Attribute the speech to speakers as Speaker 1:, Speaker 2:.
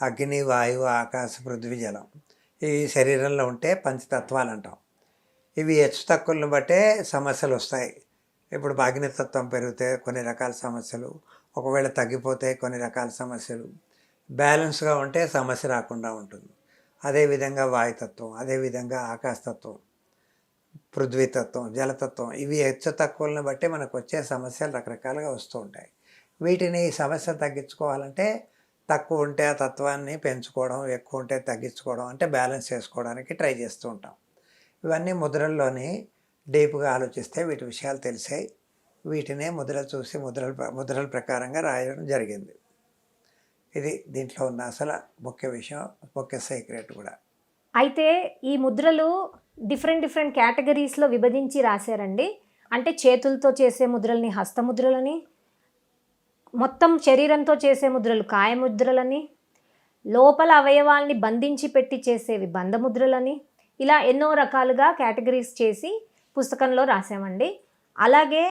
Speaker 1: అగ్ని, వాయువు, ఆకాశ, పృథ్వీ, జలం. ఇవి శరీరంలో ఉంటే పంచతత్వాలు అంటాం. ఇవి హెచ్చు తక్కువలను బట్టే సమస్యలు వస్తాయి. ఇప్పుడు అగ్నితత్వం పెరిగితే కొన్ని రకాల సమస్యలు, ఒకవేళ తగ్గిపోతే కొన్ని రకాల సమస్యలు. బ్యాలెన్స్గా ఉంటే సమస్య రాకుండా ఉంటుంది. అదేవిధంగా వాయుతత్వం, అదేవిధంగా ఆకాశతత్వం, పృథ్వీతత్వం, జలతత్వం. ఇవి హెచ్చు తక్కువలను బట్టి మనకు వచ్చే సమస్యలు రకరకాలుగా వస్తూ ఉంటాయి. వీటిని ఈ సమస్య తగ్గించుకోవాలంటే తక్కువ ఉంటే ఆ తత్వాన్ని పెంచుకోవడం, ఎక్కువ ఉంటే తగ్గించుకోవడం, అంటే బ్యాలెన్స్ చేసుకోవడానికి ట్రై చేస్తూ ఉంటాం. ఇవన్నీ ముద్రల్లోని డీప్గా ఆలోచిస్తే వీటి విషయాలు తెలిసాయి. వీటినే ముద్రలు చూసి ముద్రల ప్రకారంగా రాయడం జరిగింది. ఇది దీంట్లో ఉన్న అసలు ముఖ్య విషయం, ముఖ్య సీక్రెట్ కూడా.
Speaker 2: అయితే ఈ ముద్రలు డిఫరెంట్ కేటగిరీస్లో విభజించి రాశారండి. అంటే చేతులతో చేసే ముద్రల్ని హస్తముద్రలని, మొత్తం శరీరంతో చేసే ముద్రలు కాయముద్రలని, లోపల అవయవాల్ని బంధించి పెట్టి చేసేవి బంధముద్రలని, ఇలా ఎన్నో రకాలుగా కేటగిరీస్ చేసి పుస్తకంలో రాసామండి. అలాగే